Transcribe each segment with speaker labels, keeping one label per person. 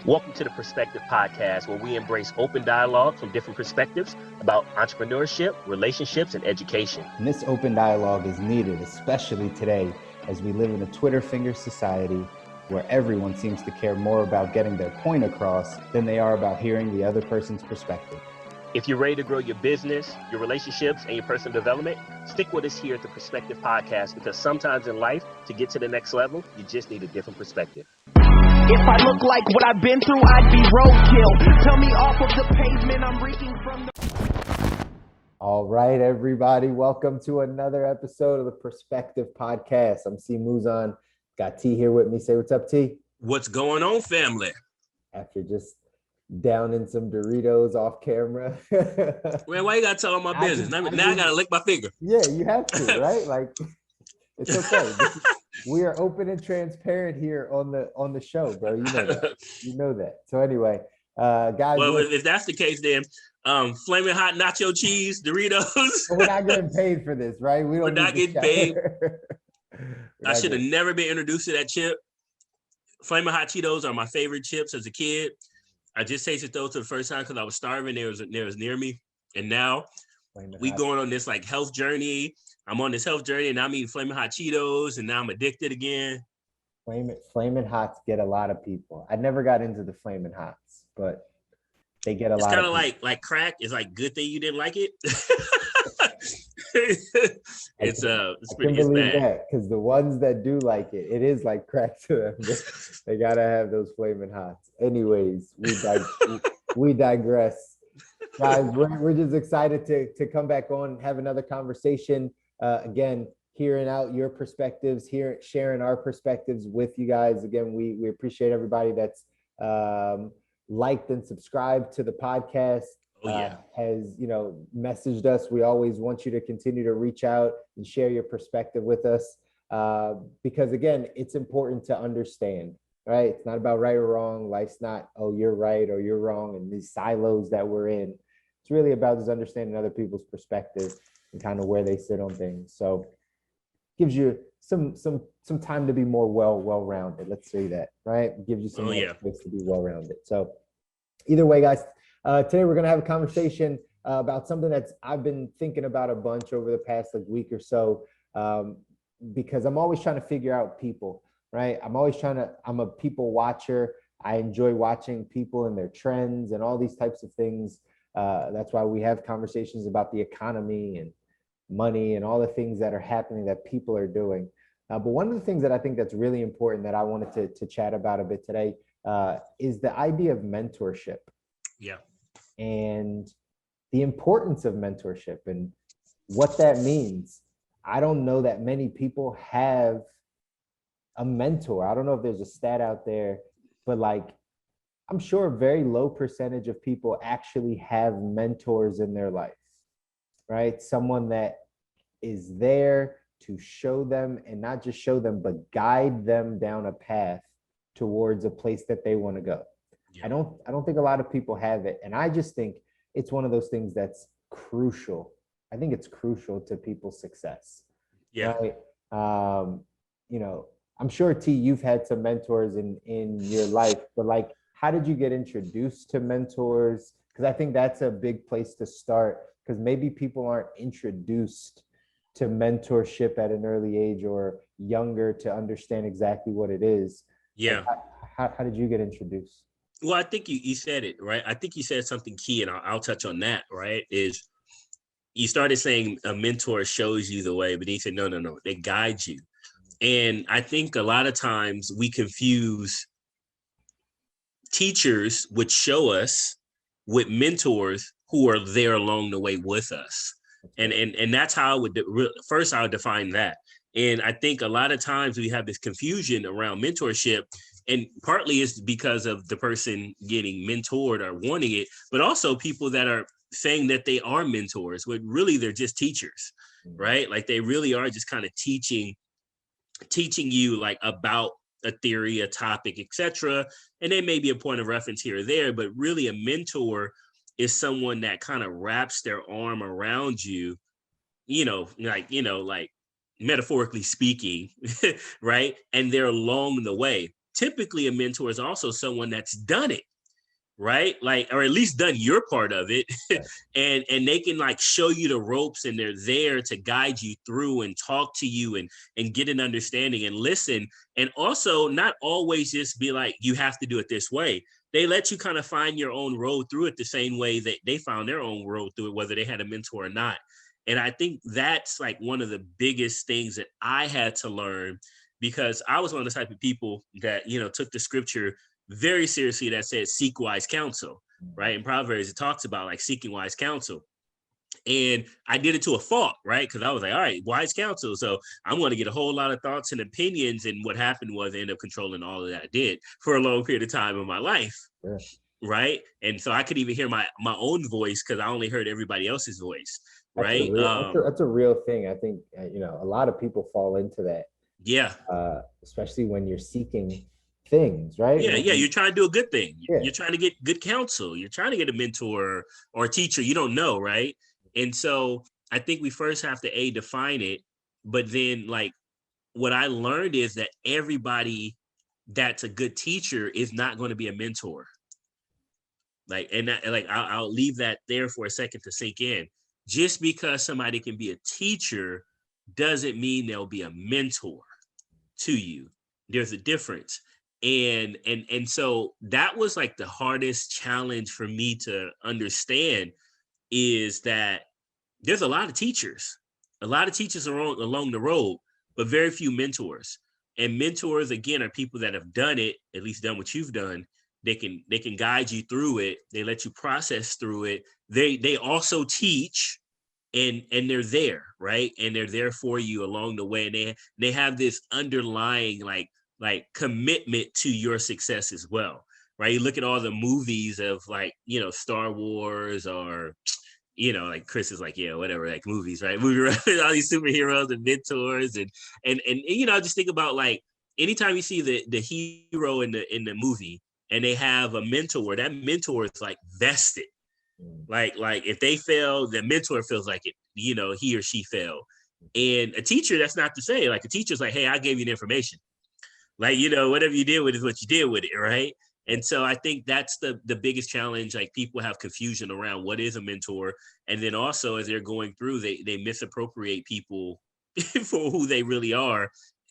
Speaker 1: Welcome to the Perspective Podcast, where we embrace open dialogue from different perspectives about entrepreneurship, relationships, and education.
Speaker 2: And this open dialogue is needed, especially today, as we live in a Twitter finger society where everyone seems to care more about getting their point across than they are about hearing the other person's perspective.
Speaker 1: If you're ready to grow your business, your relationships, and your personal development, stick with us here at the Perspective Podcast, because sometimes in life, to get to the next level, you just need a different perspective.
Speaker 3: If I look like what I've been through, I'd be roadkill. Tell me off of the pavement, I'm reeking from the...
Speaker 2: All right, everybody. Welcome to another episode of the Perspective Podcast. I'm C. Mouzon. Got T here with me. Say what's up, T.
Speaker 4: What's going on, family?
Speaker 2: After just downing some Doritos off camera.
Speaker 4: Man, why you gotta tell all my business? Now I gotta lick my finger.
Speaker 2: Yeah, you have to, right? Like, it's okay. We are open and transparent here on the show, bro. You know that. You know that. So anyway, guys.
Speaker 4: Well, if that's the case, then flaming hot nacho cheese Doritos.
Speaker 2: We're not getting paid for this, right?
Speaker 4: We're not getting paid. I should have never been introduced to that chip. Flaming hot Cheetos are my favorite chips as a kid. I just tasted those for the first time because I was starving. They was near me, and now we going on this like health journey. I'm on this health journey, and I'm eating flaming hot Cheetos, and now I'm addicted again.
Speaker 2: Flaming hots get a lot of people. I never got into the flaming hots, but they get a lot.
Speaker 4: It's kind of like crack. It's like good thing you didn't like it. It's pretty bad
Speaker 2: because the ones that do like it, it is like crack to them. They gotta have those flaming hots. Anyways, we digress, guys. We're just excited to come back on and have another conversation. Again, hearing out your perspectives, sharing our perspectives with you guys. Again, we appreciate everybody that's liked and subscribed to the podcast. Has messaged us. We always want you to continue to reach out and share your perspective with us, because again, it's important to understand, right? It's not about right or wrong. Life's not, oh, you're right or you're wrong, and these silos that we're in. It's really about just understanding other people's perspective and kind of where they sit on things. So gives you some time to be more well-rounded. Let's say that, right? Gives you some space to be well-rounded. So either way, guys, today we're going to have a conversation about something that's I've been thinking about a bunch over the past week or so, because I'm always trying to figure out people, right? I'm a people watcher. I enjoy watching people and their trends and all these types of things. That's why we have conversations about the economy and money and all the things that are happening that people are doing. But one of the things that I think that's really important that I wanted to chat about a bit today is the idea of mentorship.
Speaker 4: Yeah.
Speaker 2: And the importance of mentorship and what that means. I don't know that many people have a mentor. I don't know if there's a stat out there, but I'm sure a very low percentage of people actually have mentors in their life, right? Someone that is there to show them, and not just show them, but guide them down a path towards a place that they want to go. Yeah. I don't think a lot of people have it. And I just think it's one of those things that's crucial. I think it's crucial to people's success.
Speaker 4: Yeah.
Speaker 2: Right? I'm sure T, you've had some mentors in your life, but how did you get introduced to mentors? Because I think that's a big place to start, because maybe people aren't introduced to mentorship at an early age or younger to understand exactly what it is.
Speaker 4: Yeah.
Speaker 2: How did you get introduced?
Speaker 4: Well, I think you said it, right? I think you said something key, and I'll touch on that, right? Is you started saying a mentor shows you the way, but then you said, no, they guide you. And I think a lot of times we confuse teachers, which show us, with mentors who are there along the way with us. And that's how I would define that. And I think a lot of times we have this confusion around mentorship, and partly it's because of the person getting mentored or wanting it, but also people that are saying that they are mentors, but really they're just teachers, right? Like they really are just kind of teaching you about a theory, a topic, etc. And they may be a point of reference here or there, but really a mentor is someone that kind of wraps their arm around you, metaphorically speaking, right? And they're along the way typically a mentor is also someone that's done it, right? Like, or at least done your part of it.
Speaker 2: Right.
Speaker 4: and they can like show you the ropes, and they're there to guide you through and talk to you and get an understanding and listen. And also not always just be like, you have to do it this way. They let you kind of find your own road through it the same way that they found their own road through it, whether they had a mentor or not. And I think that's like one of the biggest things that I had to learn, because I was one of the type of people that, you know, took the scripture very seriously that said, seek wise counsel, right? In Proverbs, it talks about like seeking wise counsel. And I did it to a fault, right? Because I was like, all right, wise counsel. So I'm going to get a whole lot of thoughts and opinions. And what happened was I ended up controlling all of that I did for a long period of time in my life.
Speaker 2: Yeah.
Speaker 4: Right. And so I could even hear my own voice because I only heard everybody else's voice. Right.
Speaker 2: That's a real thing. I think, you know, a lot of people fall into that.
Speaker 4: Yeah.
Speaker 2: Especially when you're seeking things, right?
Speaker 4: Yeah. Yeah. You're trying to do a good thing.
Speaker 2: Yeah.
Speaker 4: You're trying to get good counsel. You're trying to get a mentor or a teacher. You don't know. Right. And so I think we first have to define it. But then like what I learned is that everybody that's a good teacher is not going to be a mentor. Like, and that, like, I'll leave that there for a second to sink in. Just because somebody can be a teacher doesn't mean they'll be a mentor to you. There's a difference. And so that was like the hardest challenge for me to understand, is that there's a lot of teachers. A lot of teachers are along the road, but very few mentors. And mentors, again, are people that have done it, at least done what you've done. They can guide you through it. They let you process through it. They also teach, and they're there, right? And they're there for you along the way. And they have this underlying like commitment to your success as well, right? You look at all the movies of like, you know, Star Wars, or, you know, like Chris is like, yeah, whatever, like movies, right? All these superheroes and mentors and you know, just think about like anytime you see the hero in the movie, and they have a mentor, that mentor is like vested. Like if they fail, the mentor feels like it, you know, he or she failed. And a teacher, that's not to say, like a teacher's like, hey, I gave you the information. Like, you know, whatever you did with it is what you did with it, right? And so I think that's the biggest challenge. Like people have confusion around what is a mentor. And then also as they're going through, they misappropriate people for who they really are,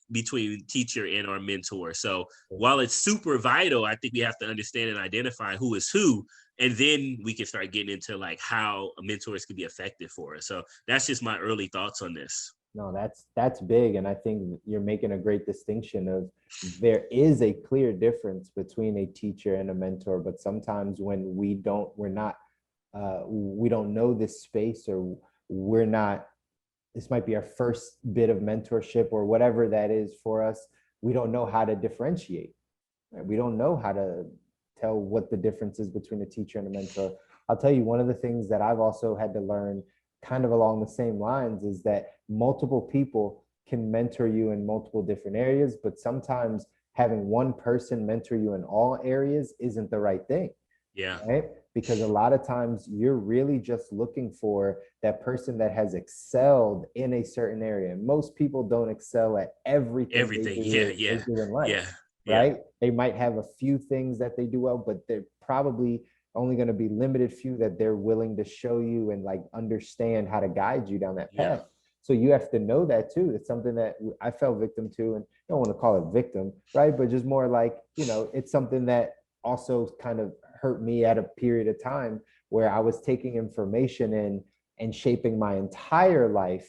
Speaker 4: between teacher and our mentor. So while it's super vital, I think we have to understand and identify who is who, and then we can start getting into like how mentors can be effective for us. So that's just my early thoughts on this.
Speaker 2: No, that's big. And I think you're making a great distinction of there is a clear difference between a teacher and a mentor, but sometimes when we don't know this space, or this might be our first bit of mentorship or whatever that is for us, we don't know how to differentiate. Right? We don't know how to tell what the difference is between a teacher and a mentor. I'll tell you, one of the things that I've also had to learn kind of along the same lines is that multiple people can mentor you in multiple different areas, but sometimes having one person mentor you in all areas isn't the right thing.
Speaker 4: Yeah.
Speaker 2: Right? Because a lot of times you're really just looking for that person that has excelled in a certain area. And most people don't excel at everything. They do in life, right? They might have a few things that they do well, but they're probably only going to be limited few that they're willing to show you and like understand how to guide you down that path. So you have to know that too. It's something that I fell victim to, and I don't want to call it victim, right? But just more like, you know, it's something that also kind of hurt me at a period of time where I was taking information in and shaping my entire life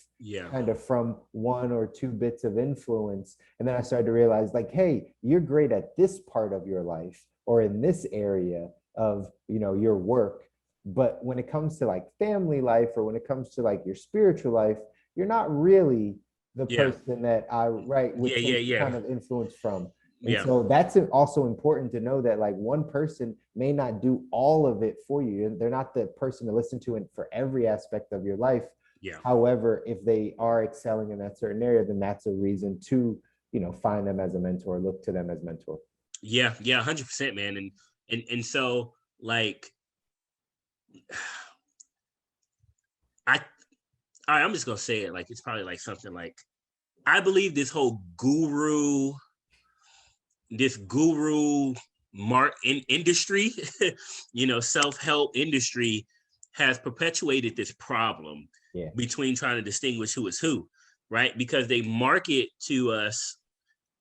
Speaker 2: kind of from one or two bits of influence. And then I started to realize like, hey, you're great at this part of your life or in this area of, you know, your work. But when it comes to like family life, or when it comes to like your spiritual life, you're not really the person that I would take kind of influence from. And so that's also important to know that like one person may not do all of it for you. They're not the person to listen to for every aspect of your life. However, if they are excelling in that certain area, then that's a reason to, you know, find them as a mentor, look to them as mentor.
Speaker 4: 100%, man. And so like, I'm just gonna say it, like it's probably like something like, I believe this whole guru this guru industry, self-help industry has perpetuated this problem between trying to distinguish who is who, right? Because they market to us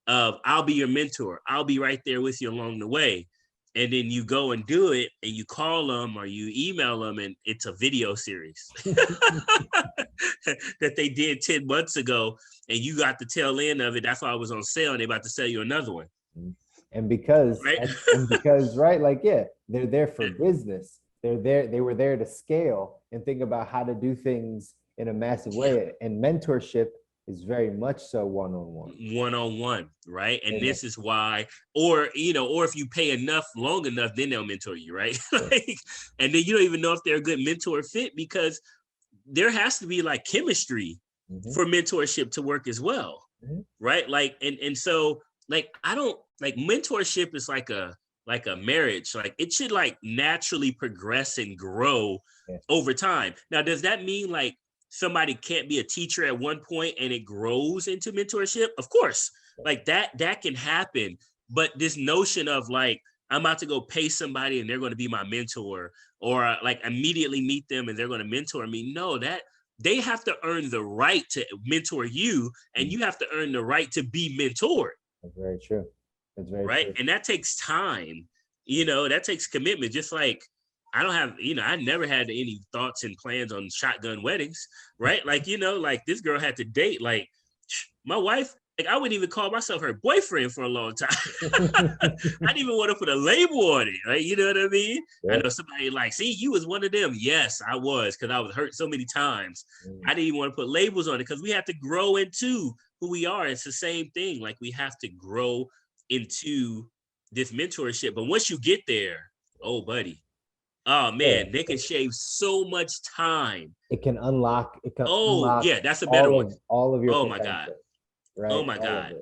Speaker 4: of, I'll be your mentor, I'll be right there with you along the way. And then you go and do it, and you call them or you email them, and it's a video series that they did 10 months ago, and you got the tail end of it. That's why it was on sale, and they're about to sell you another one.
Speaker 2: And because,
Speaker 4: right?
Speaker 2: right, like, they're there for business. They were there to scale and think about how to do things in a massive way. And mentorship is very much so one-on-one,
Speaker 4: right? And this is why, or if you pay enough long enough, then they'll mentor you, right? And then you don't even know if they're a good mentor fit, because there has to be like chemistry for mentorship to work as well, right? Like, and so like, I don't like, mentorship is like a marriage. Like, it should like naturally progress and grow over time. Now, does that mean like somebody can't be a teacher at one point and it grows into mentorship? Of course, like that can happen. But this notion of like, I'm about to go pay somebody and they're going to be my mentor, or like immediately meet them and they're going to mentor me. No, that they have to earn the right to mentor you, and you have to earn the right to be mentored.
Speaker 2: That's very true. That's very
Speaker 4: right.
Speaker 2: true.
Speaker 4: And that takes time, that takes commitment. Just like, I don't have, I never had any thoughts and plans on shotgun weddings, right? Like, like this girl had to date, like my wife, like I wouldn't even call myself her boyfriend for a long time. I didn't even want to put a label on it, right? You know what I mean? Yeah. I know somebody like, see, you was one of them. Yes, I was, because I was hurt so many times. I didn't even want to put labels on it, because we have to grow into who we are. It's the same thing. Like, we have to grow into this mentorship. But once you get there, oh, buddy, oh man, they can shave so much time.
Speaker 2: It can unlock.
Speaker 4: That's a better one.
Speaker 2: All of your.
Speaker 4: Oh my God.
Speaker 2: Right.
Speaker 4: Oh my God.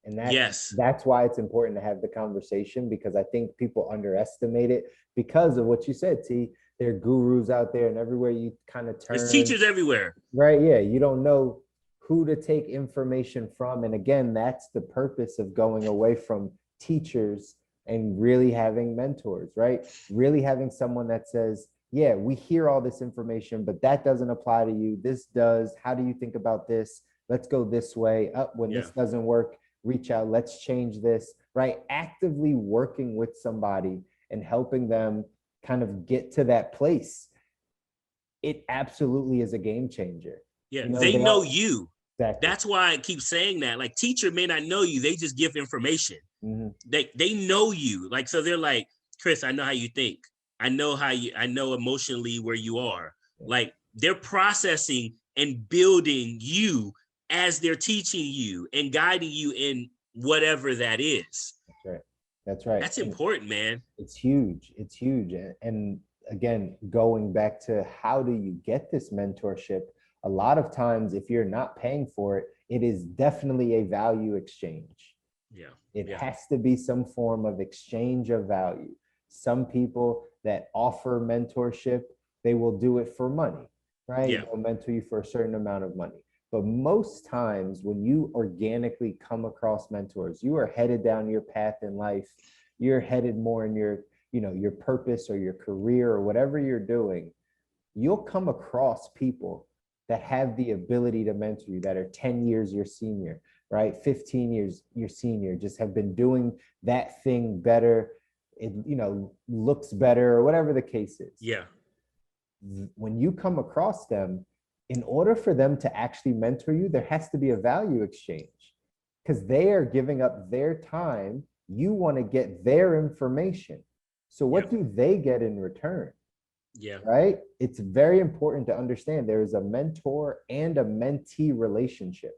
Speaker 2: And that's why it's important to have the conversation, because I think people underestimate it because of what you said, T. There are gurus out there, and everywhere you kind of turn.
Speaker 4: There's teachers everywhere.
Speaker 2: Right. Yeah. You don't know who to take information from. And again, that's the purpose of going away from teachers and really having mentors, right? Really having someone that says, yeah, we hear all this information, but that doesn't apply to you. This does. How do you think about this? Let's go this way. When this doesn't work, reach out. Let's change this, right? Actively working with somebody and helping them kind of get to that place. It absolutely is a game changer.
Speaker 4: Yeah, they know you. Exactly. That's why I keep saying that. Like, teacher may not know you, they just give information. They know you. Like, so they're like, Chris, I know how you think. I know emotionally where you are. Like, they're processing and building you as they're teaching you and guiding you in whatever that is.
Speaker 2: That's right.
Speaker 4: That's important, man.
Speaker 2: It's huge. It's huge. And again, going back to how do you get this mentorship? A lot of times, if you're not paying for it, it is definitely a value exchange.
Speaker 4: Yeah.
Speaker 2: It has to be some form of exchange of value. Some people that offer mentorship, they will do it for money, right?
Speaker 4: Yeah.
Speaker 2: They'll mentor you for a certain amount of money. But most times when you organically come across mentors, you are headed down your path in life. You're headed more in your, your purpose or your career or whatever you're doing. You'll come across people that have the ability to mentor you, that are 10 years your senior, right? 15 years your senior, just have been doing that thing better. It, looks better, or whatever the case is.
Speaker 4: Yeah.
Speaker 2: When you come across them, in order for them to actually mentor you, there has to be a value exchange, because they are giving up their time. You want to get their information. So what do they get in return?
Speaker 4: Yeah.
Speaker 2: Right. It's very important to understand there is a mentor and a mentee relationship.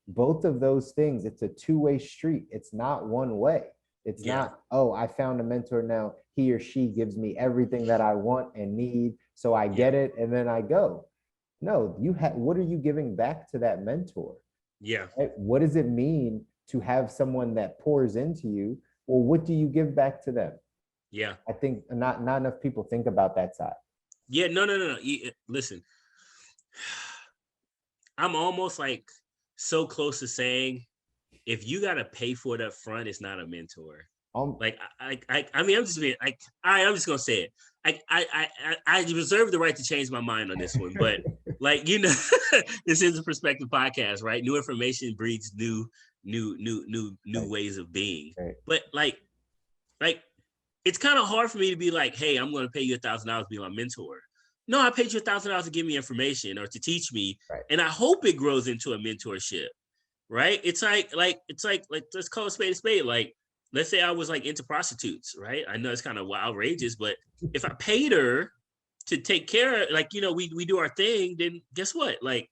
Speaker 2: Both of those things, it's a two-way street. It's not one way. It's not, oh, I found a mentor now. He or she gives me everything that I want and need. So I get it and then I go. No, what are you giving back to that mentor?
Speaker 4: Yeah.
Speaker 2: Right? What does it mean to have someone that pours into you? Well, what do you give back to them?
Speaker 4: Yeah.
Speaker 2: I think not enough people think about that side.
Speaker 4: Yeah, no. Listen, I'm almost like so close to saying if you got to pay for it up front, it's not a mentor. Like, I mean, I'm just being like, I'm just gonna say it. I reserve the right to change my mind on this one, but like, you know, this is a perspective podcast, right? New information breeds new ways of being.
Speaker 2: Right.
Speaker 4: But like, it's kind of hard for me to be like, hey, I'm going to pay you $1,000 to be my mentor. No, I paid you $1,000 to give me information or to teach me,
Speaker 2: right.
Speaker 4: And I hope it grows into a mentorship, right? It's like let's call a spade a spade. Like, let's say I was like into prostitutes, right? I know it's kind of outrageous, but if I paid her to take care of, like, you know, we do our thing, then guess what? Like,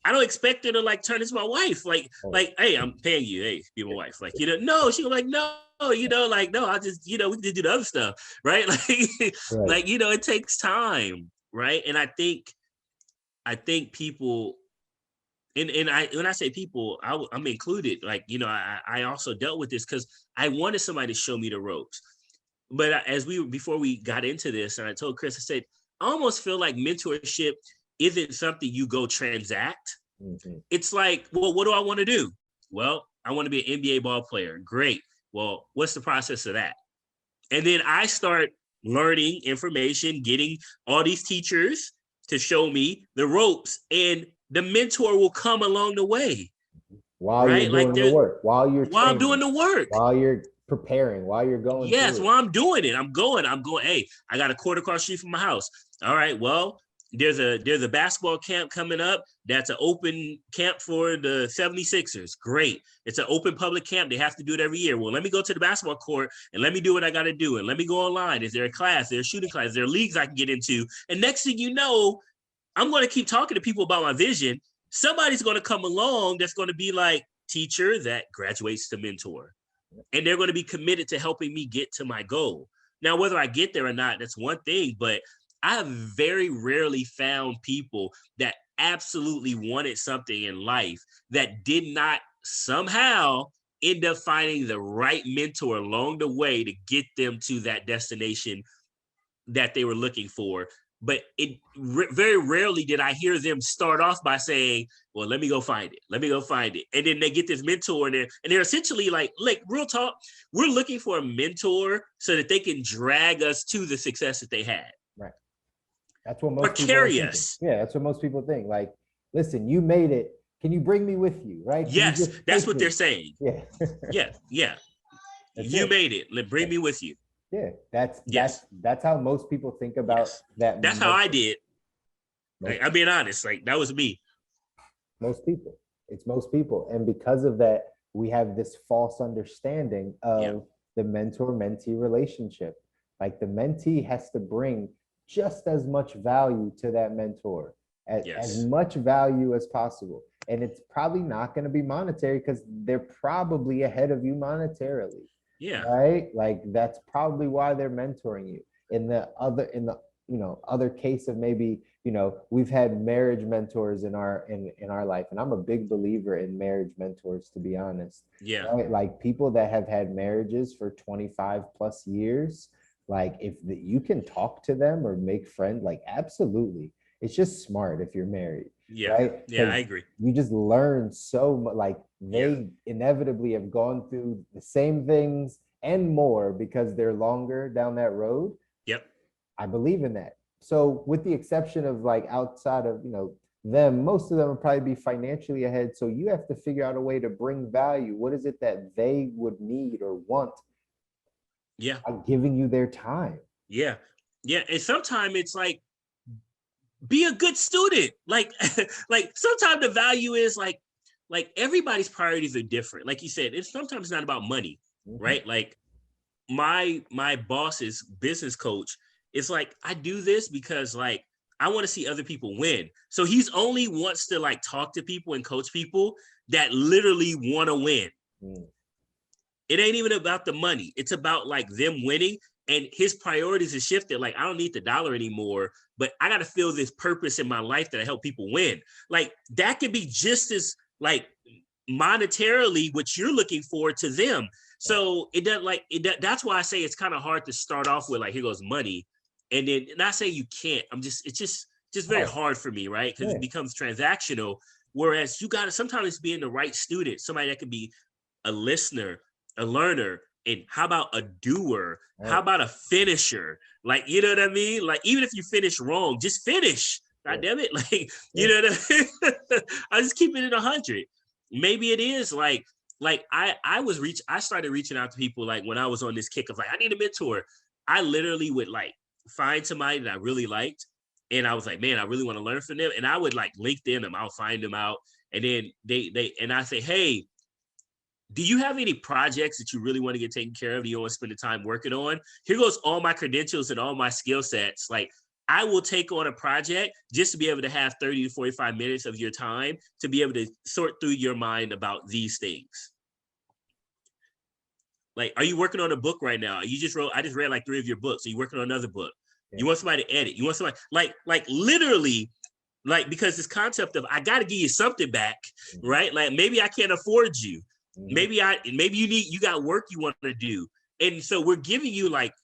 Speaker 4: I don't expect her to like turn into my wife. Like, hey, I'm paying you, hey, be my wife. Like, you know, no, she was like, no, you know, like, no, I just, you know, we can do the other stuff, right? Like, right. Like, you know, it takes time, right? And I think people, and when I say people, I'm included. Like, you know, I also dealt with this because I wanted somebody to show me the ropes. But before we got into this, and I told Chris, I said, I almost feel like mentorship isn't something you go transact. Mm-hmm. It's like, well, what do I want to do? Well, I want to be an NBA ball player. Great. Well, what's the process of that? And then I start learning information, getting all these teachers to show me the ropes, and the mentor will come along the way.
Speaker 2: While you're doing the work, while I'm
Speaker 4: doing the work,
Speaker 2: while you're preparing, while you're going.
Speaker 4: Yes, while I'm doing it, I'm going. Hey, I got a quarter across the street from my house. All right, well, there's a basketball camp coming up. That's an open camp for the 76ers. Great. It's an open public camp. They have to do it every year. Well, let me go to the basketball court and let me do what I got to do. And let me go online. Is there a class? Is there a shooting class? Is there leagues I can get into? And next thing you know, I'm going to keep talking to people about my vision. Somebody's going to come along that's going to be like, teacher that graduates to mentor. And they're going to be committed to helping me get to my goal. Now, whether I get there or not, that's one thing, but I have very rarely found people that absolutely wanted something in life that did not somehow end up finding the right mentor along the way to get them to that destination that they were looking for. But very rarely did I hear them start off by saying, well, let me go find it. Let me go find it. And then they get this mentor and they're essentially like, real talk, we're looking for a mentor so that they can drag us to the success that they had.
Speaker 2: Right. That's what most
Speaker 4: precarious.
Speaker 2: People are thinking. Yeah, that's what most people think. Like, listen, you made it. Can you bring me with you? Right?
Speaker 4: Yes, that's what they're saying.
Speaker 2: Yeah.
Speaker 4: Yeah. You made it. Bring me with you.
Speaker 2: Yeah, that's how most people think about that.
Speaker 4: That's how I did. Like, I'm being honest. Like, that was me.
Speaker 2: It's most people, and because of that, we have this false understanding of the mentor-mentee relationship. Like, the mentee has to bring just as much value to that mentor, as much value as possible, and it's probably not going to be monetary because they're probably ahead of you monetarily.
Speaker 4: Yeah.
Speaker 2: Right. Like, that's probably why they're mentoring you. In the other case of maybe, we've had marriage mentors in our life. And I'm a big believer in marriage mentors, to be honest.
Speaker 4: Yeah.
Speaker 2: Right? Like, people that have had marriages for 25 plus years, like, if you can talk to them or make friends, like, absolutely. It's just smart if you're married.
Speaker 4: Yeah.
Speaker 2: Right?
Speaker 4: Yeah, I agree.
Speaker 2: You just learn so much. Like, they inevitably have gone through the same things and more because they're longer down that road.
Speaker 4: Yep.
Speaker 2: I believe in that. So, with the exception of, like, outside of, them, most of them will probably be financially ahead. So you have to figure out a way to bring value. What is it that they would need or want?
Speaker 4: Yeah.
Speaker 2: By giving you their time.
Speaker 4: Yeah. Yeah. And sometimes it's like, be a good student. Like sometimes the value is like everybody's priorities are different. Like you said, it's sometimes not about money, right? Like, my boss's business coach is like, I do this because, like, I want to see other people win. So he's only wants to, like, talk to people and coach people that literally want to win. It ain't even about the money. It's about, like, them winning. And his priorities have shifted. Like, I don't need the dollar anymore, but I got to feel this purpose in my life that I help people win. Like, that could be just as, like, monetarily what you're looking for to them. So it doesn't that's why I say it's kind of hard to start off with, like, here goes money. And then not saying you can't. It's just very hard for me, right? Because it becomes transactional. Whereas you got to sometimes be in the right student, somebody that could be a listener, a learner, and how about a doer?
Speaker 2: Right.
Speaker 4: How about a finisher? Like, you know what I mean? Like, even if you finish wrong, just finish. God damn it. Like, you know what I mean? I just keep it at 100. Maybe it is like I started reaching out to people like when I was on this kick of like, I need a mentor. I literally would like find somebody that I really liked. And I was like, man, I really want to learn from them. And I would like LinkedIn them. I'll find them out. And then and I say, hey, do you have any projects that you really want to get taken care of? Do you want to spend the time working on? Here goes all my credentials and all my skill sets. Like, I will take on a project just to be able to have 30 to 45 minutes of your time to be able to sort through your mind about these things. Like, are you working on a book right now? I just read like 3 of your books. Are you working on another book? Yeah. You want somebody to edit. You want somebody like literally, like, because this concept of I got to give you something back, right? Like, maybe I can't afford you. Maybe you got work you want to do. And so we're giving you like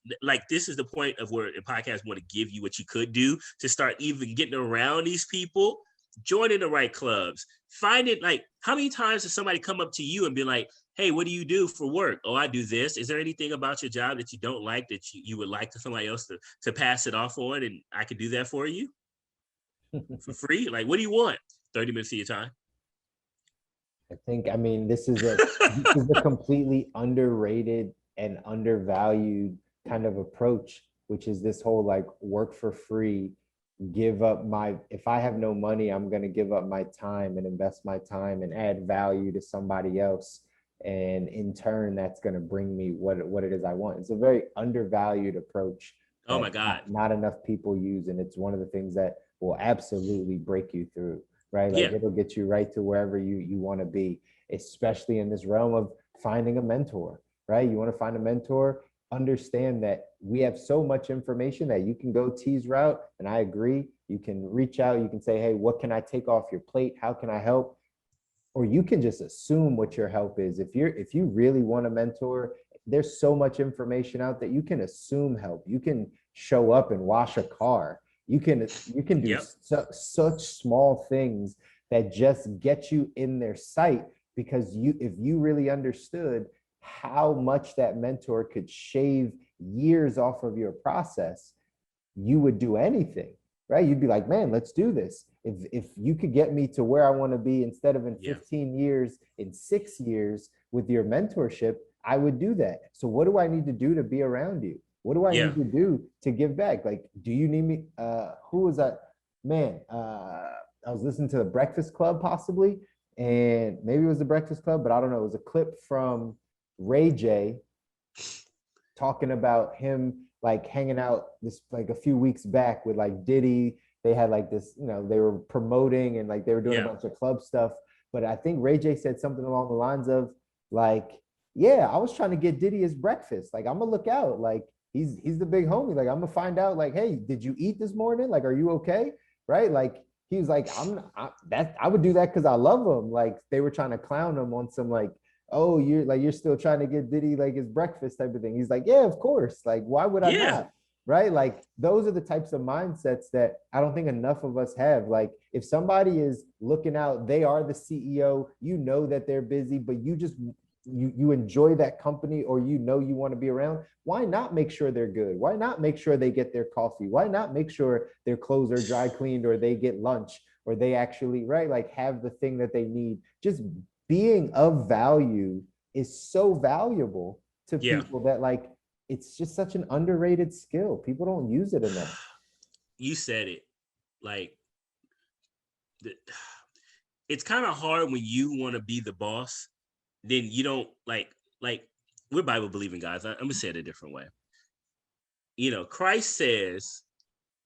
Speaker 4: this is the point of where the podcast want to give you what you could do to start even getting around these people, joining the right clubs, find it. Like, how many times does somebody come up to you and be like, hey, what do you do for work? Oh, I do this. Is there anything about your job that you don't like that you would like to somebody else to pass it off on? And I could do that for you for free. Like, what do you want? 30 minutes of your time.
Speaker 2: I mean, this is a completely underrated and undervalued kind of approach, which is this whole like work for free, if I have no money, I'm going to give up my time and invest my time and add value to somebody else. And in turn, that's going to bring me what it is I want. It's a very undervalued approach.
Speaker 4: Oh my God.
Speaker 2: Not enough people use. And it's one of the things that will absolutely break you through. Right? Like, it'll get you right to wherever you want to be, especially in this realm of finding a mentor, right? You want to find a mentor, understand that we have so much information that you can go T's route. And I agree. You can reach out, you can say, hey, what can I take off your plate? How can I help? Or you can just assume what your help is. If you really want a mentor, there's so much information out that you can assume help. You can show up and wash a car. You can do such small things that just get you in their sight, because if you really understood how much that mentor could shave years off of your process, you would do anything, right? You'd be like, man, let's do this. If you could get me to where I want to be instead of in 15 years, in 6 years with your mentorship, I would do that. So what do I need to do to be around you? What do I need to do to give back? Like, do you need me? Who was that? Man, I was listening to the Breakfast Club possibly, and maybe it was the Breakfast Club, but I don't know. It was a clip from Ray J talking about him like hanging out this like a few weeks back with like Diddy. They had like this, they were promoting and like they were doing a bunch of club stuff. But I think Ray J said something along the lines of like, yeah, I was trying to get Diddy his breakfast. Like, I'm gonna look out. Like, he's the big homie. Like, I'm gonna find out, like, hey, did you eat this morning? Like, are you okay? Right? Like, he was like, I would do that because I love him. Like, they were trying to clown him on some like, oh, you're still trying to get Diddy like his breakfast type of thing. He's like, yeah, of course. Like, why would I not? Right? Like, those are the types of mindsets that I don't think enough of us have. Like, if somebody is looking out, they are the CEO, that they're busy, but you enjoy that company, or you want to be around, why not make sure they're good? Why not make sure they get their coffee? Why not make sure their clothes are dry cleaned, or they get lunch, or they actually, right, like have the thing that they need? Just being of value is so valuable to people that like, it's just such an underrated skill. People don't use it enough.
Speaker 4: You said it. Like, it's kind of hard when you want to be the boss, then you don't like we're Bible believing guys. I'm gonna say it a different way. Christ says,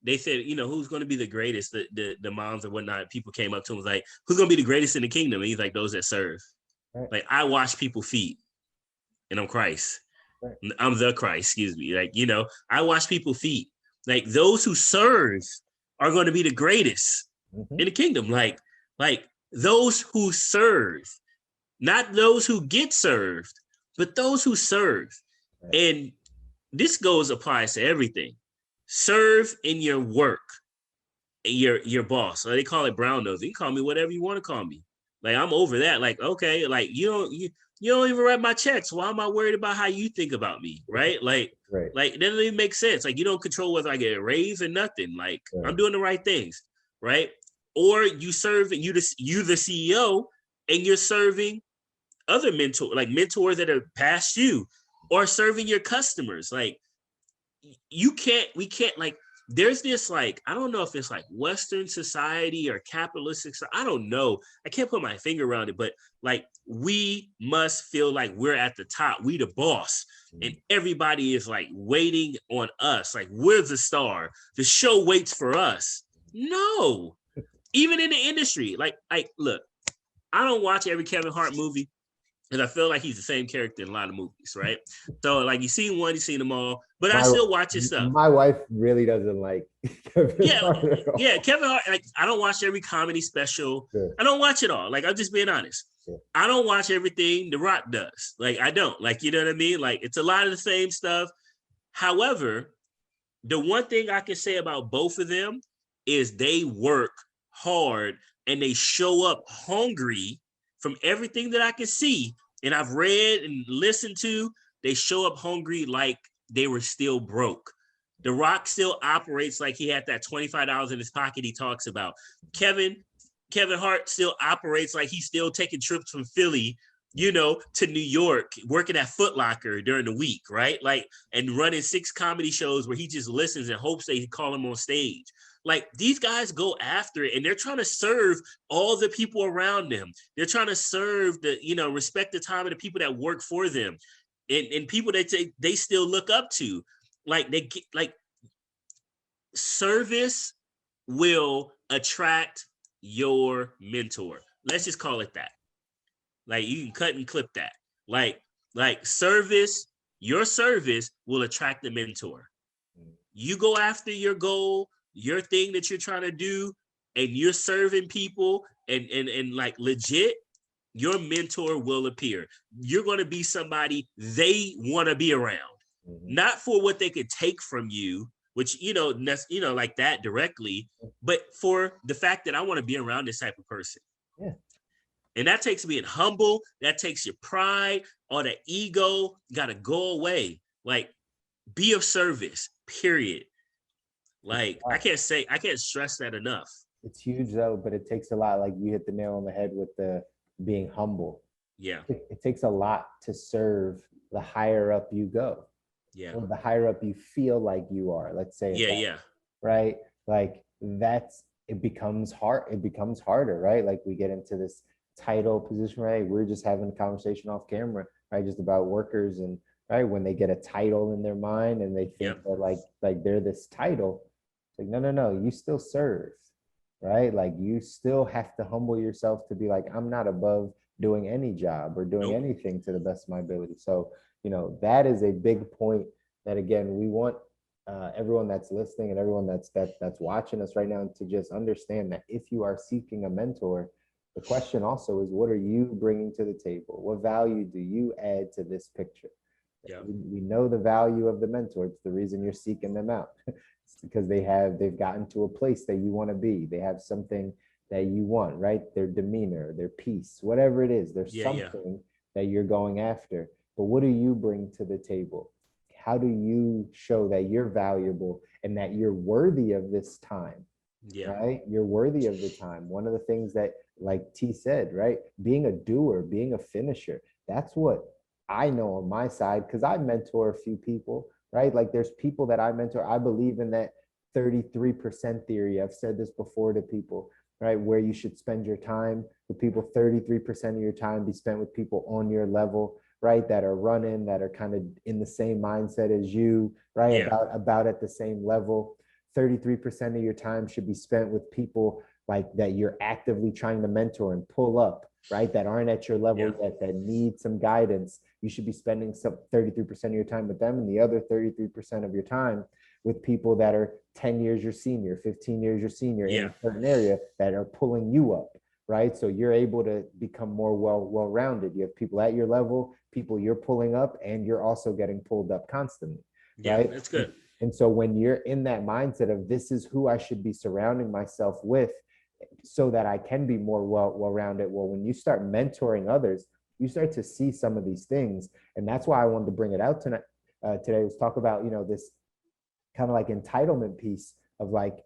Speaker 4: they said, who's going to be the greatest? The moms and whatnot, people came up to him, was like, who's going to be the greatest in the kingdom? And he's like, those that serve. Right. Like, I wash people's feet, and I'm Christ. Right. I'm the Christ, excuse me. Like, I wash people's feet. Like, those who serve are going to be the greatest in the kingdom. Like those who serve, not those who get served, but those who serve. Right. And this applies to everything. Serve in your work, your boss. They call it brown nose. You can call me whatever you want to call me. Like, I'm over that. Like, okay, like you don't even write my checks. Why am I worried about how you think about me? Right.
Speaker 2: Right.
Speaker 4: Like that doesn't even make sense. Like, you don't control whether I get a raise or nothing. Like,
Speaker 2: Right.
Speaker 4: I'm doing the right things. Right. Or you serve and you the CEO and you're serving other mentors that are past you, or serving your customers. Like, we can't like, there's this, like, I don't know if it's like Western society or capitalistic, I don't know. I can't put my finger around it, but like, we must feel like we're at the top, we the boss, and everybody is like waiting on us. Like, we're the star. The show waits for us. No, even in the industry, like look, I don't watch every Kevin Hart movie, and I feel like he's the same character in a lot of movies, right? So, like, you've seen one, you've seen them all, but I still watch his stuff.
Speaker 2: My wife really doesn't like Kevin Hart at all.
Speaker 4: Yeah, Kevin Hart. Like, I don't watch every comedy special.
Speaker 2: Sure.
Speaker 4: I don't watch it all. Like, I'm just being honest.
Speaker 2: Sure.
Speaker 4: I don't watch everything The Rock does. Like, I don't. Like, you know what I mean? Like, it's a lot of the same stuff. However, the one thing I can say about both of them is they work hard and they show up hungry. From everything that I can see, and I've read and listened to, they show up hungry like they were still broke. The Rock still operates like he had that $25 in his pocket he talks about. Kevin Hart still operates like he's still taking trips from Philly, to New York, working at Foot Locker during the week, right? Like, and running 6 comedy shows where he just listens and hopes they call him on stage. Like, these guys go after it, and they're trying to serve all the people around them. They're trying to serve respect the time of the people that work for them, and people that they still look up to. Like, service will attract your mentor. Let's just call it that. Like, you can cut and clip that. Like your service will attract the mentor. You go after your goal, your thing that you're trying to do, and you're serving people and like legit, your mentor will appear. You're going to be somebody they want to be around, not for what they could take from you, which, like that directly, but for the fact that I want to be around this type of person.
Speaker 2: Yeah.
Speaker 4: And that takes being humble. That takes your pride, all that ego got to go away. Like, be of service, period. Like, I can't stress that enough.
Speaker 2: It's huge though, but it takes a lot. Like, you hit the nail on the head with the being humble.
Speaker 4: Yeah.
Speaker 2: It takes a lot to serve the higher up you go.
Speaker 4: Yeah.
Speaker 2: Or the higher up you feel like you are, let's say.
Speaker 4: Yeah.
Speaker 2: Right. Like, it becomes hard. It becomes harder, right? Like, we get into this title position, right? We're just having a conversation off camera, right? Just about workers, and right, when they get a title in their mind and they think that like they're this title. Like, no, you still serve, right? Like, you still have to humble yourself to be like, I'm not above doing any job or doing anything to the best of my ability. So, that is a big point that, again, we want everyone that's listening and everyone that's watching us right now to just understand that if you are seeking a mentor, the question also is, what are you bringing to the table? What value do you add to this picture? Yeah. We know the value of the mentor. It's the reason you're seeking them out. It's because they've gotten to a place that you want to be. They have something that you want, right? Their demeanor, their peace, whatever it is, there's something that you're going after. But what do you bring to the table? How do you show that you're valuable and that you're worthy of this time? Yeah. Right? You're worthy of the time. One of the things that, like T said, right? Being a doer, being a finisher. That's what I know on my side, because I mentor a few people, right? Like, there's people that I mentor. I believe in that 33% theory. I've said this before to people, right? Where you should spend your time with people, 33% of your time be spent with people on your level, right? That are running, that are kind of in the same mindset as you, right? Yeah. About at the same level. 33% of your time should be spent with people like that you're actively trying to mentor and pull up, right? That aren't at your level yet, that need some guidance. You should be spending some 33% of your time with them, and the other 33% of your time with people that are 10 years your senior, 15 years your senior in a certain area that are pulling you up, right? So you're able to become more well-rounded. You have people at your level, people you're pulling up, and you're also getting pulled up constantly, right?
Speaker 4: That's good.
Speaker 2: And so when you're in that mindset of, this is who I should be surrounding myself with, so that I can be more well-rounded. Well, when you start mentoring others, you start to see some of these things. And that's why I wanted to bring it out tonight, today, was talk about, this kind of like entitlement piece of like,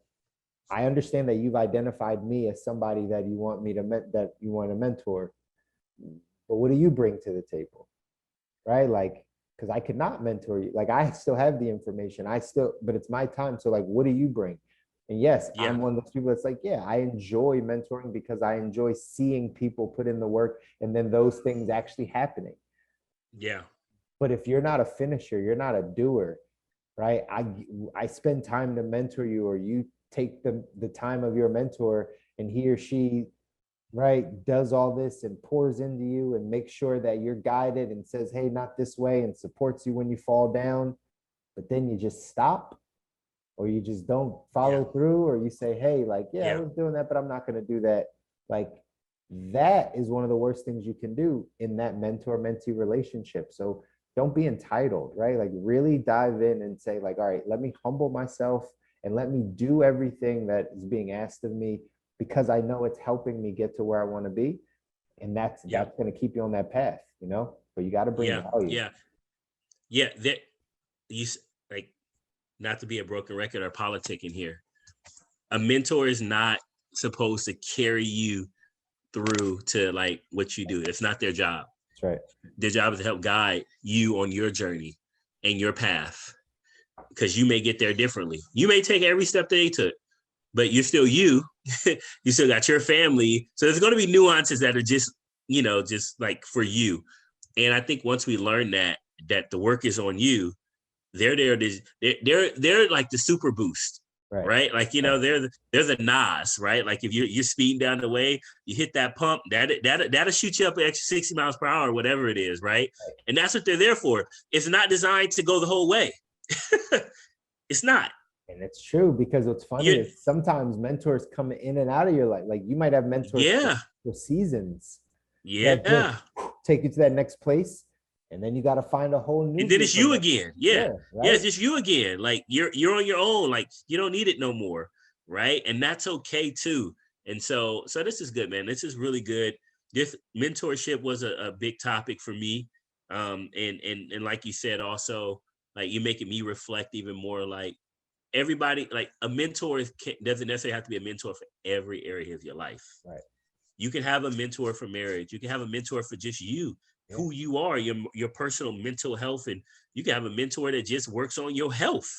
Speaker 2: I understand that you've identified me as somebody that you want me to that you want to mentor, but what do you bring to the table? Right? Like, because I could not mentor you. Like, I still have the information. But it's my time. So like, what do you bring? And yes,
Speaker 4: Yeah.
Speaker 2: I'm one of those people that's like, yeah, I enjoy mentoring because I enjoy seeing people put in the work and then those things actually happening.
Speaker 4: Yeah.
Speaker 2: But if you're not a finisher, you're not a doer, right? I spend time to mentor you, or you take the time of your mentor, and he or she, right, does all this and pours into you and makes sure that you're guided and says, hey, not this way, and supports you when you fall down. But then you just stop, or you just don't follow through, or you say, hey, like, I was doing that, but I'm not going to do that. Like, that is one of the worst things you can do in that mentor-mentee relationship. So don't be entitled, right? Like, really dive in and say, like, all right, let me humble myself and let me do everything that is being asked of me, because I know it's helping me get to where I want to be. And that's going to keep you on that path, but you got to bring value.
Speaker 4: That you like, not to be a broken record or politicking here. A mentor is not supposed to carry you through to like what you do. It's not their job.
Speaker 2: That's right.
Speaker 4: Their job is to help guide you on your journey and your path, because you may get there differently. You may take every step that they took, but you're still you. You still got your family. So there's going to be nuances that are just, just like for you. And I think once we learn that the work is on you, they're like the super boost, right? Like, they're the Nas, right? Like if you're speeding down the way, you hit that pump, that'll shoot you up an extra 60 miles per hour, whatever it is, right? And that's what they're there for. It's not designed to go the whole way. It's not.
Speaker 2: And it's true, because what's funny is sometimes mentors come in and out of your life. Like, you might have mentors for seasons.
Speaker 4: Yeah.
Speaker 2: Take you to that next place. And then you got to find a whole new.
Speaker 4: And then it's you again. Yeah.
Speaker 2: Right?
Speaker 4: It's just you again. Like you're on your own. Like you don't need it no more. Right. And that's okay too. And so this is good, man. This is really good. This mentorship was a big topic for me. And like you said, also, like, you're making me reflect even more. Like, everybody, like, a mentor doesn't necessarily have to be a mentor for every area of your life.
Speaker 2: Right.
Speaker 4: You can have a mentor for marriage. You can have a mentor for just you, who you are, your personal mental health. And you can have a mentor that just works on your health,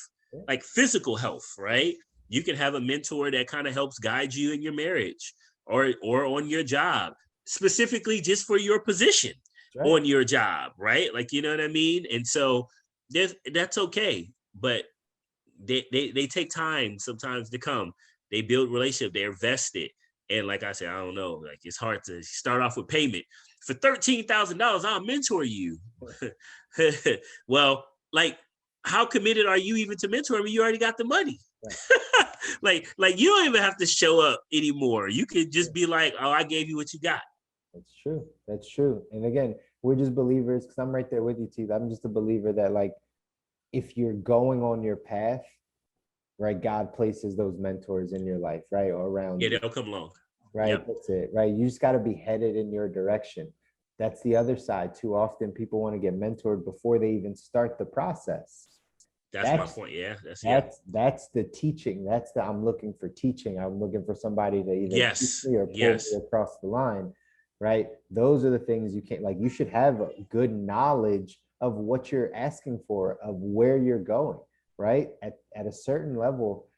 Speaker 4: like physical health, right? You can have a mentor that kind of helps guide you in your marriage or on your job, specifically just for your position on your job, right? Like, you know what I mean? And so that's okay. But they take time sometimes to come. They build relationship, they're vested. And like I said, I don't know, like, it's hard to start off with payment. For $13,000, I'll mentor you. Well, like, how committed are you even to mentor me? You already got the money. Right. like you don't even have to show up anymore. You could just be like, oh, I gave you what you got.
Speaker 2: That's true. And again, we're just believers, because I'm right there with you, T. I'm just a believer that, like, if you're going on your path, right, God places those mentors in your life, right, or around you.
Speaker 4: They'll come along.
Speaker 2: Right, yep. That's it, right? You just got to be headed in your direction. That's the other side. Too often people want to get mentored before they even start the process.
Speaker 4: That's my point. Yeah,
Speaker 2: that's the teaching. I'm looking for teaching. I'm looking for somebody to either teach me or pull me across the line, right? Those are the things you can't, like, you should have a good knowledge of what you're asking for, of where you're going, right? At a certain level,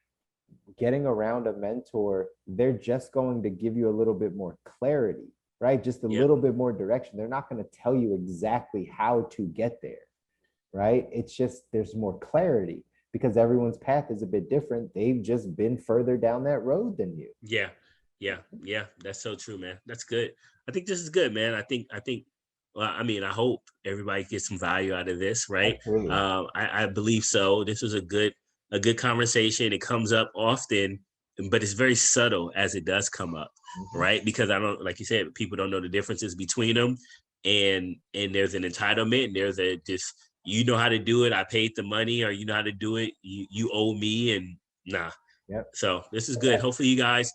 Speaker 2: getting around a mentor, they're just going to give you a little bit more clarity, right? Just a little bit more direction. They're not going to tell you exactly how to get there, right? It's just, there's more clarity because everyone's path is a bit different. They've just been further down that road than you.
Speaker 4: Yeah. That's so true, man. That's good. I think this is good, man. I think, well, I mean, I hope everybody gets some value out of this, right? I believe so. This was a good conversation. It comes up often, but it's very subtle as it does come up, right? Because I don't, like you said, people don't know the differences between them, and there's an entitlement, and there's a just, you know how to do it, I paid the money, or you know how to do it, you owe me, and nah. So this is good. Hopefully you guys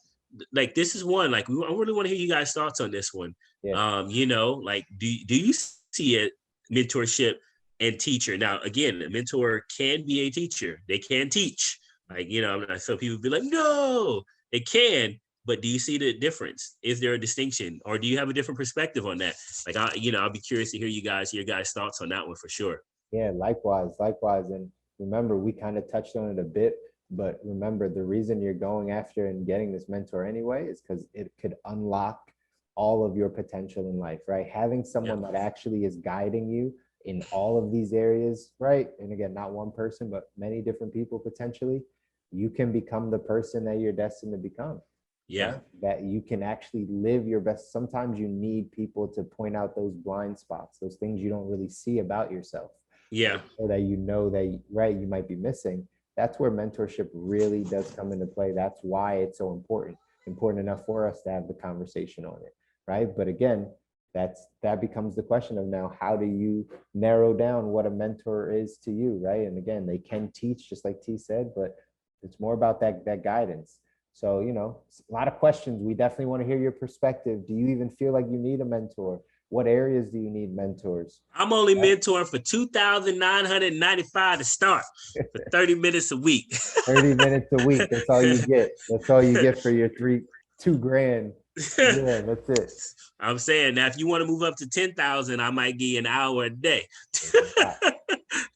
Speaker 4: like this is one, like I really want to hear you guys' thoughts on this one.
Speaker 2: Yeah.
Speaker 4: You know, like do you see it mentorship and teacher? Now, again, a mentor can be a teacher. They can teach. Like, you know, so people be like, no, they can. But do you see the difference? Is there a distinction, or do you have a different perspective on that? Like, I'll be curious to hear your guys' thoughts on that one for sure.
Speaker 2: Yeah, likewise. And remember, we kind of touched on it a bit, but remember, the reason you're going after and getting this mentor anyway is because it could unlock all of your potential in life, right? Having someone that actually is guiding you in all of these areas, right? And again, not one person, but many different people potentially, you can become the person that you're destined to become.
Speaker 4: Yeah.
Speaker 2: Right? That you can actually live your best. Sometimes you need people to point out those blind spots, those things you don't really see about yourself.
Speaker 4: Yeah.
Speaker 2: So that you know that, right, you might be missing. That's where mentorship really does come into play. That's why it's so important enough for us to have the conversation on it, right? But again, that becomes the question of now, how do you narrow down what a mentor is to you, right? And again, they can teach, just like T said, but it's more about that guidance. So, you know, a lot of questions. We definitely want to hear your perspective. Do you even feel like you need a mentor? What areas do you need mentors?
Speaker 4: I'm only mentoring for $2,995 to start for 30 minutes a week.
Speaker 2: 30 minutes a week. That's all you get. That's all you get for your $2,000. Yeah, that's it.
Speaker 4: I'm saying now, if you want to move up to 10,000, I might give you an hour a day.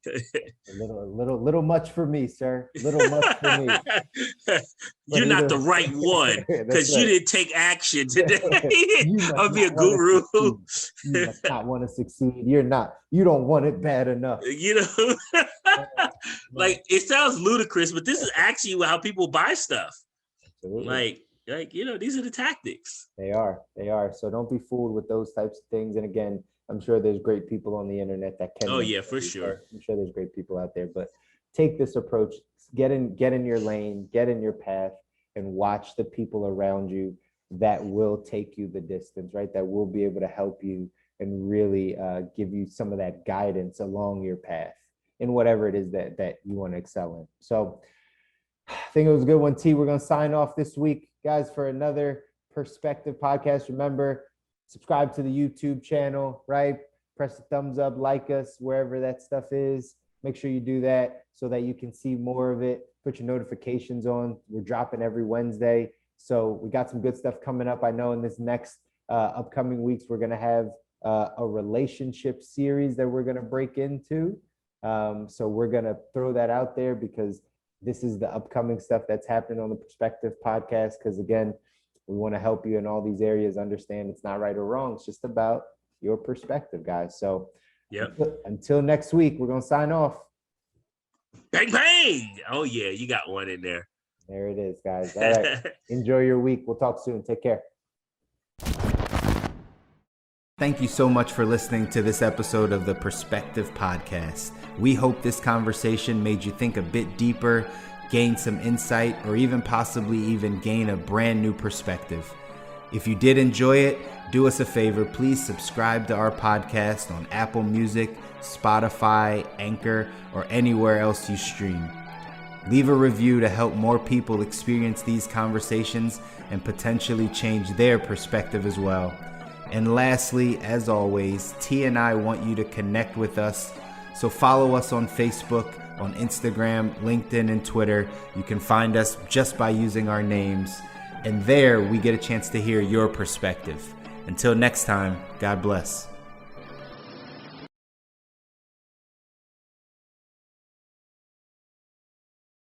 Speaker 2: A little much for me, sir. Little much for me.
Speaker 4: You're not the right one because you didn't take action today. I'll be a guru.
Speaker 2: You must not want to succeed. You don't want it bad enough.
Speaker 4: You know, like it sounds ludicrous, but this is actually how people buy stuff.
Speaker 2: Absolutely.
Speaker 4: Like, you know, these are the tactics.
Speaker 2: They are. So don't be fooled with those types of things. And again, I'm sure there's great people on the internet that can.
Speaker 4: Oh yeah, for sure.
Speaker 2: I'm sure there's great people out there, but take this approach, get in your lane, get in your path, and watch the people around you that will take you the distance, right? That will be able to help you and really give you some of that guidance along your path in whatever it is that you want to excel in. So I think it was a good one, T. We're going to sign off this week, guys, for another Perspective podcast. Remember, subscribe to the YouTube channel, right? Press the thumbs up, like us, wherever that stuff is. Make sure you do that so that you can see more of it. Put your notifications on. We're dropping every Wednesday. So we got some good stuff coming up. I know in this next upcoming weeks, we're going to have a relationship series that we're going to break into. So we're going to throw that out there because this is the upcoming stuff that's happening on the Perspective podcast. Because again, we want to help you in all these areas understand it's not right or wrong. It's just about your perspective, guys. So until next week, we're going to sign off.
Speaker 4: Bang, bang. Oh, yeah, you got one in there.
Speaker 2: There it is, guys. All right. Enjoy your week. We'll talk soon. Take care. Thank you so much for listening to this episode of the Perspective Podcast. We hope this conversation made you think a bit deeper, gain some insight, or even possibly even gain a brand new perspective. If you did enjoy it, do us a favor, please subscribe to our podcast on Apple Music, Spotify, Anchor, or anywhere else you stream. Leave a review to help more people experience these conversations and potentially change their perspective as well. And lastly, as always, T and I want you to connect with us. So follow us on Facebook, on Instagram, LinkedIn, and Twitter. You can find us just by using our names. And there we get a chance to hear your perspective. Until next time, God bless.